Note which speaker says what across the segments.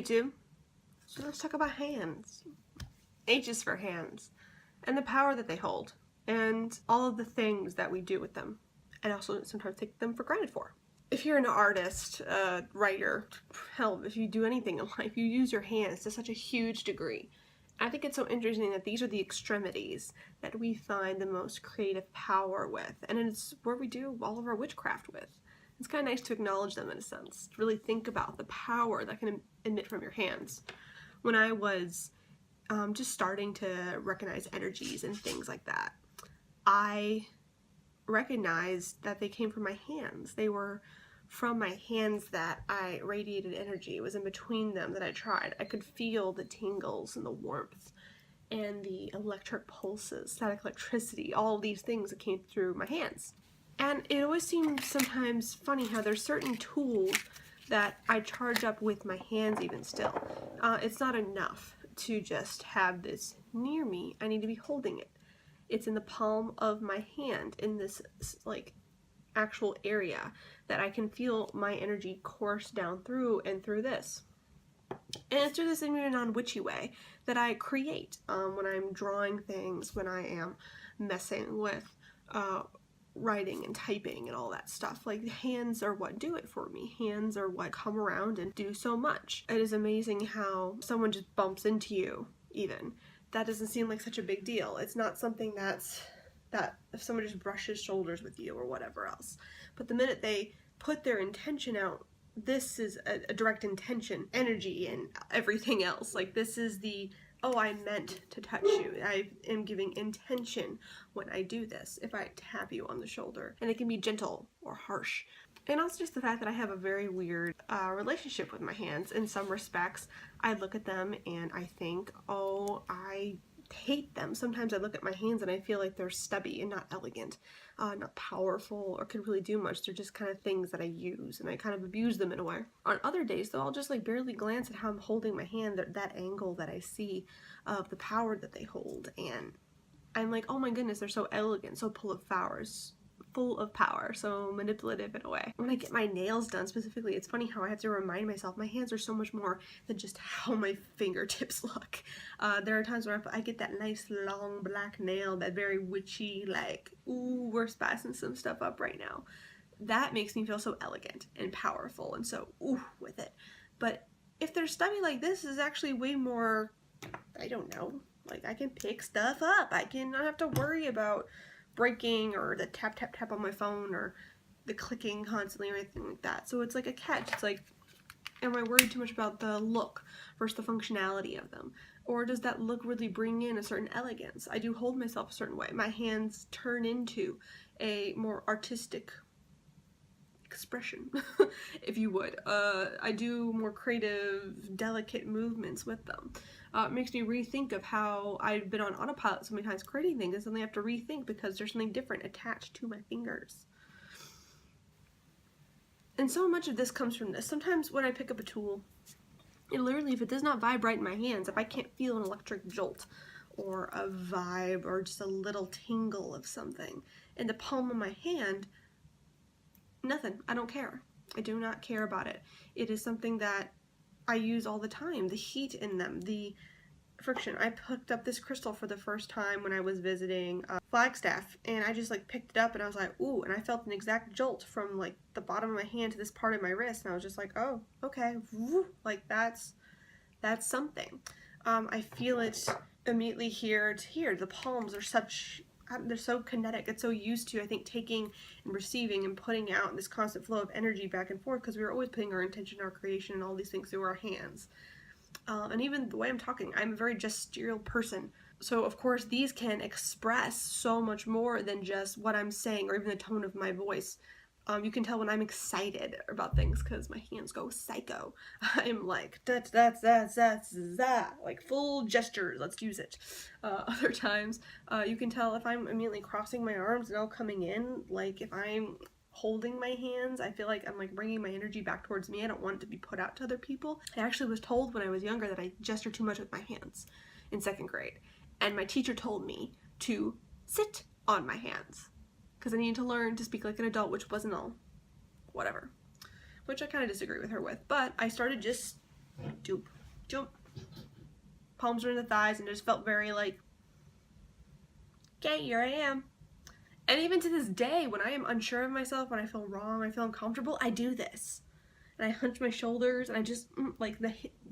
Speaker 1: YouTube. So let's talk about hands. H is for hands, and the power that they hold, and all of the things that we do with them, and also sometimes take them for granted for. If you're an artist, writer, hell, if you do anything in life, you use your hands to such a huge degree. I think it's so interesting that these are the extremities that we find the most creative power with, and it's where we do all of our witchcraft with. It's kind of nice to acknowledge them in a sense, to really think about the power that can emit from your hands. When I was just starting to recognize energies and things like that, I recognized that they came from my hands. They were from my hands that I radiated energy. It was in between them that I tried. I could feel the tingles and the warmth and the electric pulses, static electricity, all these things that came through my hands. And it always seems sometimes funny how there's certain tools that I charge up with my hands even still. It's not enough to just have this near me. I need to be holding it. It's in the palm of my hand, in this like actual area that I can feel my energy course down through and through this. And it's through this in a non-witchy way that I create when I'm drawing things, when I am messing with writing and typing and all that stuff. Like, hands are what do it for me. Hands are what come around and do so much. It is amazing how someone just bumps into you even. That doesn't seem like such a big deal. It's not something that if someone just brushes shoulders with you or whatever else. But the minute they put their intention out, this is a direct intention, energy and everything else. Like, this is the, oh, I meant to touch you. I am giving intention when I do this, if I tap you on the shoulder. And it can be gentle or harsh. And also just the fact that I have a very weird relationship with my hands. In some respects, I look at them and I think, oh, I hate them. Sometimes I look at my hands and I feel like they're stubby and not elegant, not powerful, or could really do much. They're just kind of things that I use, and I kind of abuse them in a way. On other days though, I'll just like barely glance at how I'm holding my hand, that angle that I see of the power that they hold, and I'm like, oh my goodness, they're so elegant, so full of power, so manipulative in a way. When I get my nails done specifically, it's funny how I have to remind myself my hands are so much more than just how my fingertips look. There are times where I get that nice long black nail, that very witchy, like, ooh, we're spicing some stuff up right now. That makes me feel so elegant and powerful and so ooh with it. But if they're stubby like this, is actually way more, I don't know, like I can pick stuff up. I cannot have to worry about breaking or the tap tap tap on my phone or the clicking constantly or anything like that. So it's like a catch. It's like, am I worried too much about the look versus the functionality of them? Or does that look really bring in a certain elegance? I do hold myself a certain way. My hands turn into a more artistic expression, if you would. I do more creative, delicate movements with them. It makes me rethink of how I've been on autopilot so many times creating things, and suddenly I have to rethink because there's something different attached to my fingers. And so much of this comes from this. Sometimes when I pick up a tool, it literally, if it does not vibrate in my hands, if I can't feel an electric jolt or a vibe or just a little tingle of something in the palm of my hand, nothing. I don't care. I do not care about it. It is something that I use all the time. The heat in them, the friction. I picked up this crystal for the first time when I was visiting Flagstaff, and I just like picked it up and I was like, ooh, and I felt an exact jolt from like the bottom of my hand to this part of my wrist, and I was just like, oh, okay, like that's something. I feel it immediately here to here. The palms are such, they're so kinetic. It's so used to, I think, taking and receiving and putting out this constant flow of energy back and forth, because we were always putting our intention, our creation, and all these things through our hands. And even the way I'm talking, I'm a very gestural person. So of course these can express so much more than just what I'm saying or even the tone of my voice. You can tell when I'm excited about things because my hands go psycho. I'm like, like full gestures, let's use it. Other times, you can tell if I'm immediately crossing my arms and all coming in, like if I'm holding my hands, I feel like I'm like bringing my energy back towards me. I don't want it to be put out to other people. I actually was told when I was younger that I gesture too much with my hands in 2nd grade. And my teacher told me to sit on my hands, because I needed to learn to speak like an adult, which wasn't all whatever, which I kind of disagree with her with, but I started just doop, jump. Palms are in the thighs, and it just felt very like, okay, here I am. And even to this day, when I am unsure of myself, when I feel wrong, I feel uncomfortable, I do this. And I hunch my shoulders, and I just, like,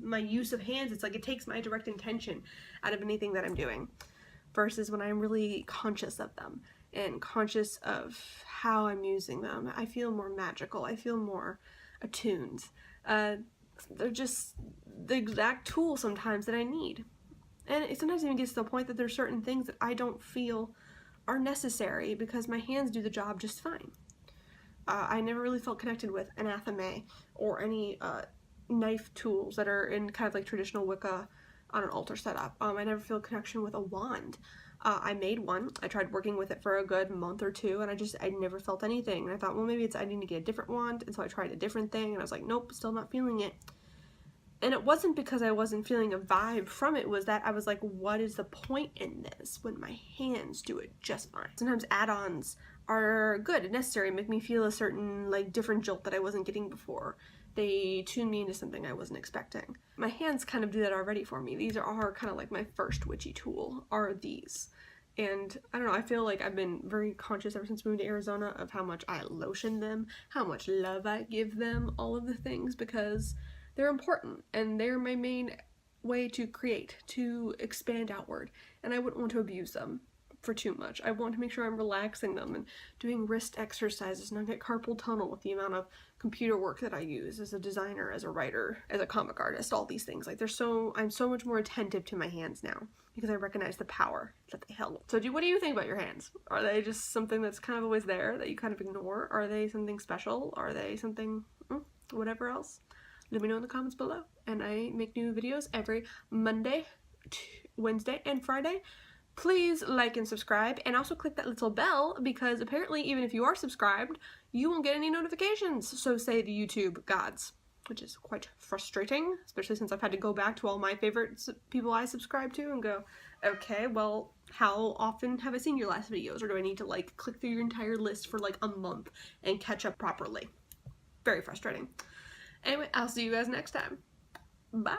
Speaker 1: my use of hands, it's like it takes my direct intention out of anything that I'm doing. Versus when I'm really conscious of them and conscious of how I'm using them, I feel more magical. I feel more attuned. They're just the exact tool sometimes that I need. And it sometimes even gets to the point that there's certain things that I don't feel are necessary because my hands do the job just fine. I never really felt connected with anathema or any knife tools that are in kind of like traditional Wicca on an altar setup. I never feel a connection with a wand. I made one. I tried working with it for a good month or two, and I never felt anything. And I thought, well, maybe I need to get a different wand, and so I tried a different thing, and I was like, nope, still not feeling it. And it wasn't because I wasn't feeling a vibe from it, it was that I was like, what is the point in this when my hands do it just fine? Sometimes add-ons are good and necessary, make me feel a certain like different jolt that I wasn't getting before. They tune me into something I wasn't expecting. My hands kind of do that already for me. These are kind of like my first witchy tool, are these. And I don't know, I feel like I've been very conscious ever since moving to Arizona of how much I lotion them, how much love I give them, all of the things, because they're important, and they're my main way to create, to expand outward, and I wouldn't want to abuse them for too much. I want to make sure I'm relaxing them and doing wrist exercises, and I get carpal tunnel with the amount of computer work that I use as a designer, as a writer, as a comic artist, all these things. Like I'm so much more attentive to my hands now because I recognize the power that they held. So what do you think about your hands? Are they just something that's kind of always there that you kind of ignore? Are they something special? Are they something whatever else? Let me know in the comments below. And I make new videos every Monday, Wednesday, and Friday. Please like and subscribe, and also click that little bell, because apparently even if you are subscribed, you won't get any notifications. So say the YouTube gods, which is quite frustrating, especially since I've had to go back to all my favorite people I subscribe to and go, okay, well, how often have I seen your last videos? Or do I need to like click through your entire list for like a month and catch up properly? Very frustrating. Anyway, I'll see you guys next time. Bye.